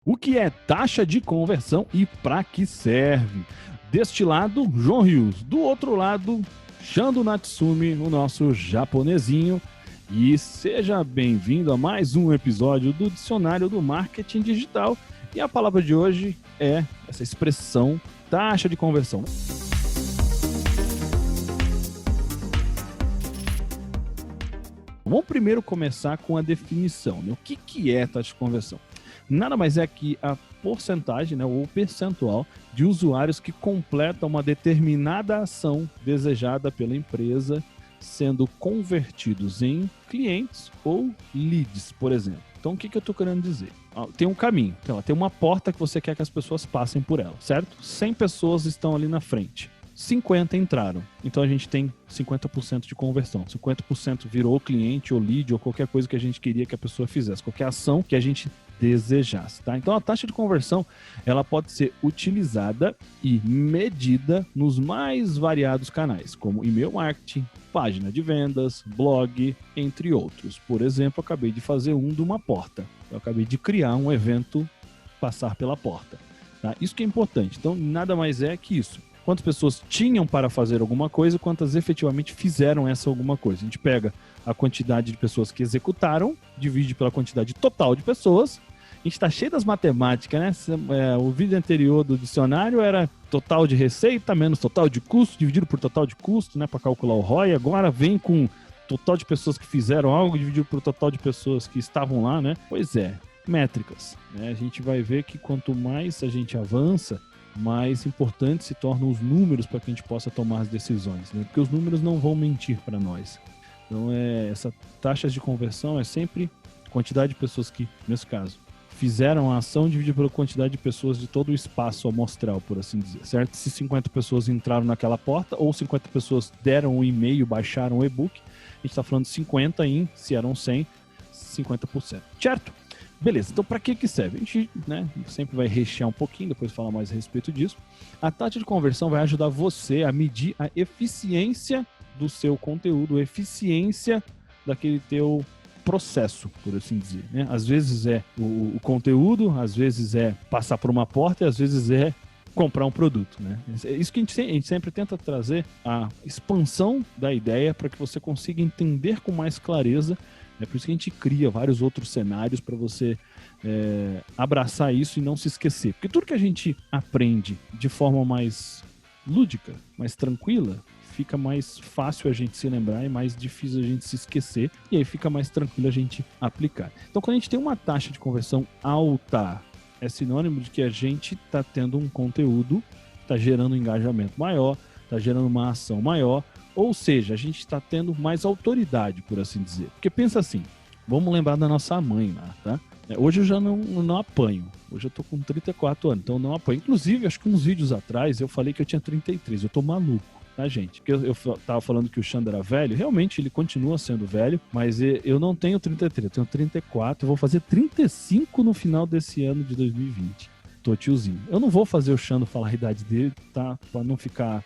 O que é taxa de conversão e para que serve? Deste lado, João Rios. Do outro lado, Shando Natsumi, o nosso japonesinho. E seja bem-vindo a mais um episódio do Dicionário do Marketing Digital. E a palavra de hoje é essa expressão, taxa de conversão. Vamos primeiro começar com a definição, né? O que é taxa de conversão? Nada mais é que a porcentagem, né, ou percentual de usuários que completam uma determinada ação desejada pela empresa, sendo convertidos em clientes ou leads, por exemplo. Então, o que eu estou querendo dizer? Tem um caminho, tem uma porta que você quer que as pessoas passem por ela, certo? 100 pessoas estão ali na frente. 50 entraram. Então a gente tem 50% de conversão. 50% virou cliente ou lead ou qualquer coisa que a gente queria que a pessoa fizesse, qualquer ação que a gente desejasse, tá? Então a taxa de conversão, ela pode ser utilizada e medida nos mais variados canais, como e-mail marketing, página de vendas, blog, entre outros. Por exemplo, eu acabei de fazer de uma porta. Eu acabei de criar um evento passar pela porta, tá? Isso que é importante. Então nada mais é que isso. Quantas pessoas tinham para fazer alguma coisa, quantas efetivamente fizeram essa alguma coisa. A gente pega a quantidade de pessoas que executaram, divide pela quantidade total de pessoas. A gente está cheio das matemáticas, né? O vídeo anterior do dicionário era total de receita menos total de custo, dividido por total de custo, né? Para calcular o ROI. Agora vem com total de pessoas que fizeram algo, dividido por total de pessoas que estavam lá, né? Pois é, métricas, né? A gente vai ver que quanto mais a gente avança, mais importante se tornam os números para que a gente possa tomar as decisões, né? Porque os números não vão mentir para nós. Então, essa taxa de conversão é sempre a quantidade de pessoas que, nesse caso, fizeram a ação dividida pela quantidade de pessoas de todo o espaço amostral, por assim dizer, certo? Se 50 pessoas entraram naquela porta ou 50 pessoas deram um e-mail, baixaram o e-book, a gente está falando de 50 se eram 100, 50%, certo? Beleza, então para que serve? A gente, né, sempre vai rechear um pouquinho, depois falar mais a respeito disso. A taxa de conversão vai ajudar você a medir a eficiência do seu conteúdo, a eficiência daquele teu processo, por assim dizer, né? Às vezes é o conteúdo, às vezes é passar por uma porta e às vezes é comprar um produto, né? É isso que a gente sempre tenta trazer, a expansão da ideia para que você consiga entender com mais clareza. É por isso que a gente cria vários outros cenários para você abraçar isso e não se esquecer. Porque tudo que a gente aprende de forma mais lúdica, mais tranquila, fica mais fácil a gente se lembrar e mais difícil a gente se esquecer. E aí fica mais tranquilo a gente aplicar. Então, quando a gente tem uma taxa de conversão alta, é sinônimo de que a gente está tendo um conteúdo, está gerando um engajamento maior, está gerando uma ação maior. Ou seja, a gente está tendo mais autoridade, por assim dizer. Porque pensa assim, vamos lembrar da nossa mãe lá, tá? Hoje eu já não apanho. Hoje eu tô com 34 anos, então eu não apanho. Inclusive, acho que uns vídeos atrás eu falei que eu tinha 33. Eu tô maluco, tá, gente? Porque eu tava falando que o Xando era velho. Realmente, ele continua sendo velho, mas eu não tenho 33, eu tenho 34. Eu vou fazer 35 no final desse ano de 2020. Tô tiozinho. Eu não vou fazer o Xando falar a idade dele, tá? Pra não ficar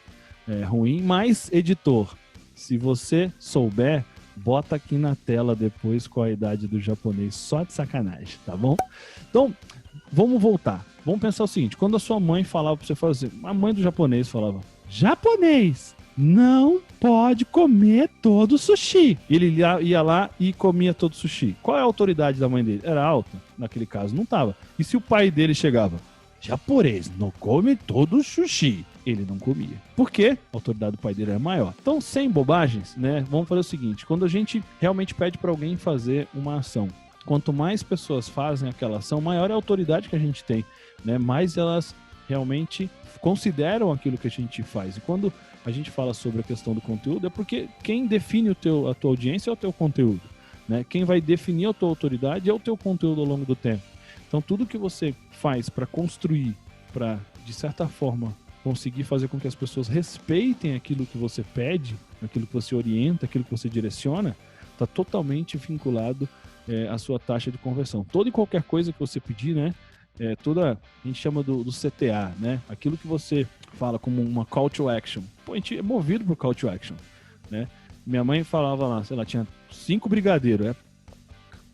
ruim, mas, editor, se você souber, bota aqui na tela depois qual a idade do japonês, só de sacanagem, tá bom? Então, vamos voltar. Vamos pensar o seguinte, quando a sua mãe falava pra você fazer, a mãe do japonês falava, japonês, não pode comer todo o sushi. Ele ia lá e comia todo o sushi. Qual é a autoridade da mãe dele? Era alta? Naquele caso, não tava. E se o pai dele chegava, japonês, não come todo o sushi? Ele não comia. Por quê? A autoridade do pai dele era maior. Então, sem bobagens, né? Vamos fazer o seguinte, quando a gente realmente pede para alguém fazer uma ação, quanto mais pessoas fazem aquela ação, maior é a autoridade que a gente tem, né? Mais elas realmente consideram aquilo que a gente faz. E quando a gente fala sobre a questão do conteúdo, é porque quem define a tua audiência é o teu conteúdo, né? Quem vai definir a tua autoridade é o teu conteúdo ao longo do tempo. Então, tudo que você faz para construir, para, de certa forma, conseguir fazer com que as pessoas respeitem aquilo que você pede, aquilo que você orienta, aquilo que você direciona, está totalmente vinculado à sua taxa de conversão. Toda e qualquer coisa que você pedir, né? A gente chama do CTA, né? Aquilo que você fala como uma call to action. Pô, a gente é movido por call to action, né? Minha mãe falava lá, sei lá, tinha 5 brigadeiros,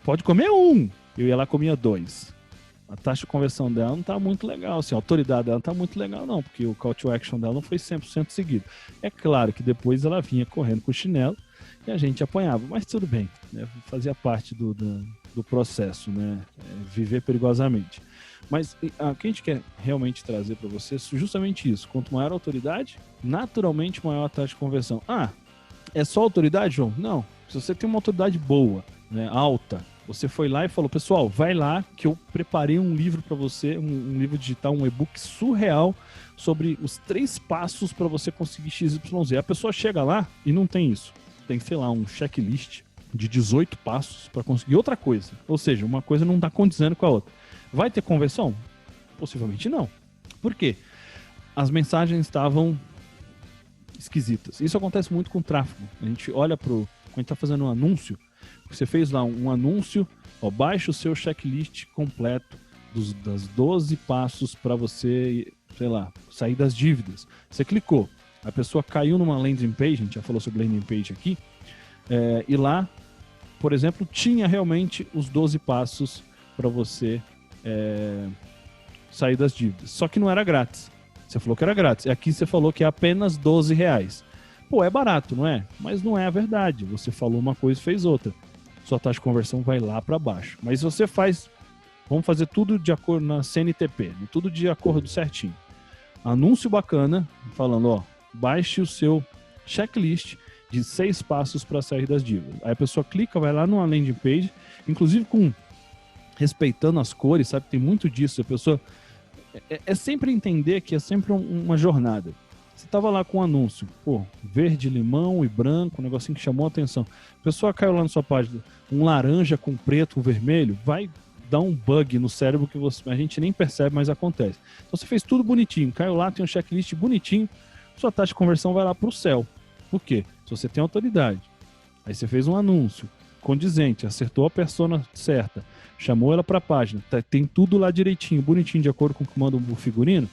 pode comer um. Eu ia lá e comia 2. a taxa de conversão dela não está muito legal, assim, a autoridade dela não está muito legal não, porque o call to action dela não foi 100% seguido. É claro que depois ela vinha correndo com o chinelo e a gente apanhava, mas tudo bem, né? Fazia parte do processo, né? Viver perigosamente. Mas o que a gente quer realmente trazer para você é justamente isso. Quanto maior a autoridade, naturalmente maior a taxa de conversão. É só autoridade, João? Não. Se você tem uma autoridade boa, né, alta, você foi lá e falou, pessoal, vai lá que eu preparei um livro para você, um livro digital, um e-book surreal sobre os 3 passos para você conseguir XYZ. A pessoa chega lá e não tem isso. Tem, sei lá, um checklist de 18 passos para conseguir outra coisa. Ou seja, uma coisa não está condizendo com a outra. Vai ter conversão? Possivelmente não. Por quê? As mensagens estavam esquisitas. Isso acontece muito com tráfego. A gente olha quando a gente está fazendo um anúncio, você fez lá um anúncio, baixa o seu checklist completo das 12 passos para você, sei lá, sair das dívidas. Você clicou, a pessoa caiu numa landing page, a gente já falou sobre landing page aqui, e lá, por exemplo, tinha realmente os 12 passos para você sair das dívidas. Só que não era grátis. Você falou que era grátis. E aqui você falou que é apenas R$12. Pô, é barato, não é? Mas não é a verdade. Você falou uma coisa e fez outra. Sua taxa de conversão vai lá para baixo. Mas você vamos fazer tudo de acordo na CNTP, né? Tudo de acordo certinho. Anúncio bacana, falando, baixe o seu checklist de 6 passos para sair das dívidas. Aí a pessoa clica, vai lá numa landing page, inclusive respeitando as cores, sabe? Tem muito disso. A pessoa é sempre entender que é sempre uma jornada. Você tava lá com um anúncio, verde, limão e branco, um negocinho que chamou a atenção. A pessoa caiu lá na sua página, um laranja com preto, um vermelho, vai dar um bug no cérebro que a gente nem percebe, mas acontece. Então você fez tudo bonitinho, caiu lá, tem um checklist bonitinho, sua taxa de conversão vai lá pro céu. Por quê? Se você tem autoridade, aí você fez um anúncio condizente, acertou a persona certa, chamou ela para a página, tem tudo lá direitinho, bonitinho, de acordo com o que manda o figurino,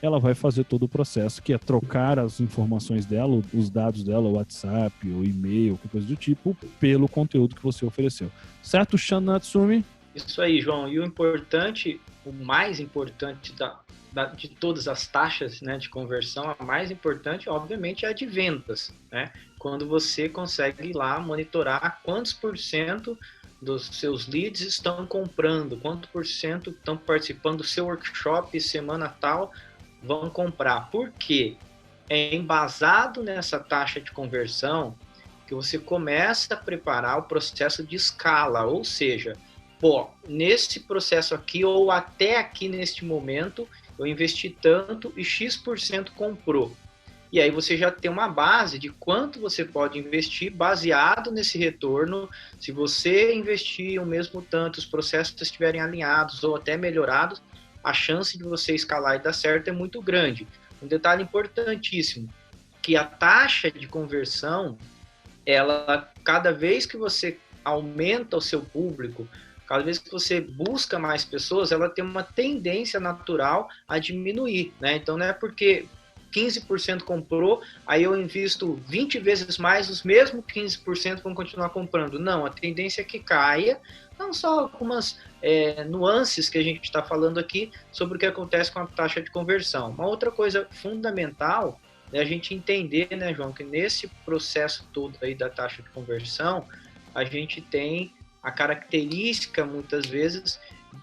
ela vai fazer todo o processo, que é trocar as informações dela, os dados dela, o WhatsApp, o e-mail, qualquer coisa do tipo, pelo conteúdo que você ofereceu. Certo, Shan Natsumi? Isso aí, João. E o mais importante de todas as taxas, né, de conversão, a mais importante, obviamente, é a de vendas, né? Quando você consegue ir lá monitorar quantos % dos seus leads estão comprando, quanto % estão participando do seu workshop semana tal, vão comprar. Por quê? É embasado nessa taxa de conversão que você começa a preparar o processo de escala, ou seja, nesse processo aqui ou até aqui neste momento, eu investi tanto e X% comprou. E aí você já tem uma base de quanto você pode investir baseado nesse retorno. Se você investir o mesmo tanto, os processos estiverem alinhados ou até melhorados, a chance de você escalar e dar certo é muito grande. Um detalhe importantíssimo, que a taxa de conversão, ela, cada vez que você aumenta o seu público, cada vez que você busca mais pessoas, ela tem uma tendência natural a diminuir, né? Então não é porque 15% comprou, aí eu invisto 20 vezes mais, os mesmos 15% vão continuar comprando. Não, a tendência é que caia, não só algumas nuances que a gente está falando aqui sobre o que acontece com a taxa de conversão. Uma outra coisa fundamental é a gente entender, né, João, que nesse processo todo aí da taxa de conversão, a gente tem a característica, muitas vezes,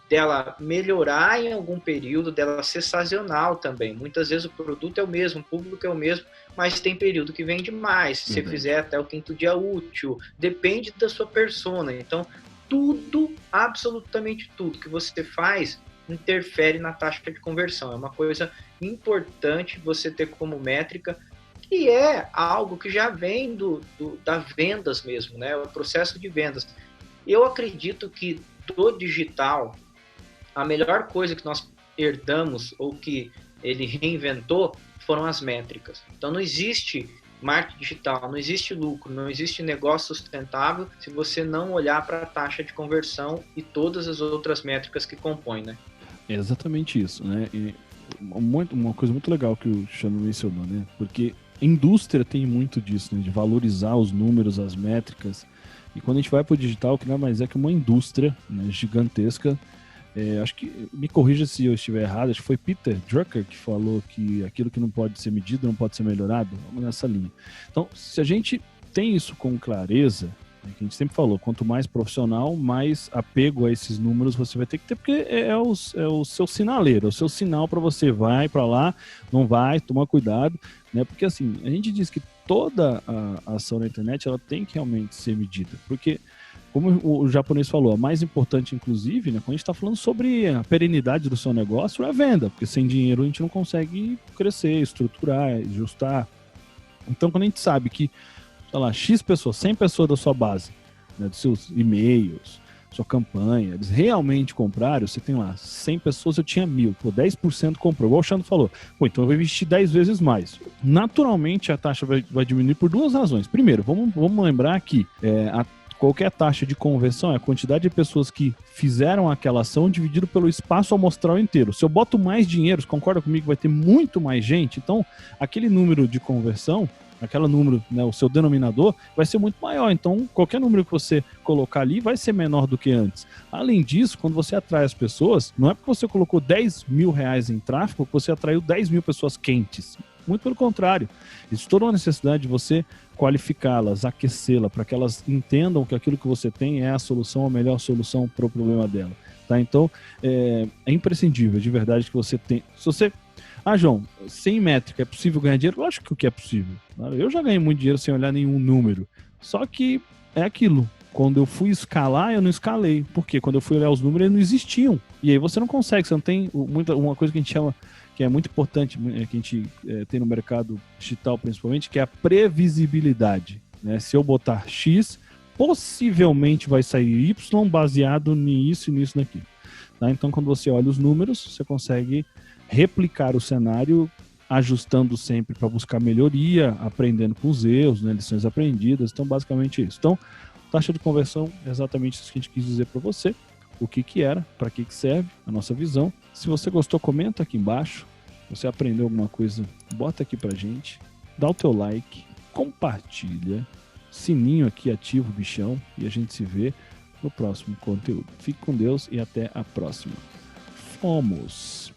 dela melhorar em algum período, dela ser sazonal também. Muitas vezes o produto é o mesmo, o público é o mesmo, mas tem período que vende mais. Se você fizer até o 5º dia útil, depende da sua persona. Então, tudo, absolutamente tudo que você faz interfere na taxa de conversão. É uma coisa importante você ter como métrica, que é algo que já vem das vendas mesmo, né? O processo de vendas. Eu acredito que do digital, a melhor coisa que nós herdamos ou que ele reinventou foram as métricas. Então não existe marketing digital, não existe lucro, não existe negócio sustentável se você não olhar para a taxa de conversão e todas as outras métricas que compõem, né? É exatamente isso, né? E uma coisa muito legal que o Xano mencionou, né? Porque a indústria tem muito disso, né? De valorizar os números, as métricas. E quando a gente vai para o digital, que nada mais é que uma indústria, né, gigantesca, Acho que, me corrija se eu estiver errado, acho que foi Peter Drucker que falou que aquilo que não pode ser medido não pode ser melhorado. Vamos nessa linha. Então, se a gente tem isso com clareza, que a gente sempre falou, quanto mais profissional, mais apego a esses números você vai ter que ter, porque é o seu sinaleiro, é o seu sinal para você, vai para lá, não vai, toma cuidado, né? Porque assim, a gente diz que toda a ação na internet, ela tem que realmente ser medida, porque como o japonês falou, a mais importante, inclusive, né, quando a gente está falando sobre a perenidade do seu negócio, é a venda, porque sem dinheiro a gente não consegue crescer, estruturar, ajustar. Então, quando a gente sabe que, sei lá, X pessoas, 100 pessoas da sua base, né, dos seus e-mails, sua campanha, eles realmente compraram, você tem lá 100 pessoas, eu tinha 1.000, pô, 10% comprou, igual o Xandro falou, pô, então eu vou investir 10 vezes mais. Naturalmente, a taxa vai diminuir por duas razões. Primeiro, vamos lembrar que qualquer taxa de conversão é a quantidade de pessoas que fizeram aquela ação dividido pelo espaço amostral inteiro. Se eu boto mais dinheiro, você concorda comigo, vai ter muito mais gente, então aquele número de conversão, aquele número, né, o seu denominador, vai ser muito maior. Então, qualquer número que você colocar ali vai ser menor do que antes. Além disso, quando você atrai as pessoas, não é porque você colocou 10 mil reais em tráfego que você atraiu 10 mil pessoas quentes. Muito pelo contrário. Isso toda uma necessidade de você qualificá-las, aquecê-las, para que elas entendam que aquilo que você tem é a solução, a melhor solução para o problema dela. Tá? Então, é imprescindível, de verdade, que você tem... Se você... João, sem métrica é possível ganhar dinheiro? Lógico que é possível. Eu já ganhei muito dinheiro sem olhar nenhum número. Só que é aquilo. Quando eu fui escalar, eu não escalei. Por quê? Quando eu fui olhar os números, eles não existiam. E aí você não consegue, você não tem uma coisa que a gente chama, que é muito importante, que a gente tem no mercado digital principalmente, que é a previsibilidade. Né? Se eu botar X, possivelmente vai sair Y baseado nisso e nisso daqui. Tá? Então, quando você olha os números, você consegue replicar o cenário, ajustando sempre para buscar melhoria, aprendendo com os erros, né, lições aprendidas. Então, basicamente isso. Então, taxa de conversão é exatamente isso que a gente quis dizer para você. O que era, para que serve, a nossa visão. Se você gostou, comenta aqui embaixo. Se você aprendeu alguma coisa, bota aqui pra gente. Dá o teu like, compartilha, sininho aqui ativo, bichão, e a gente se vê no próximo conteúdo. Fique com Deus e até a próxima. Fomos!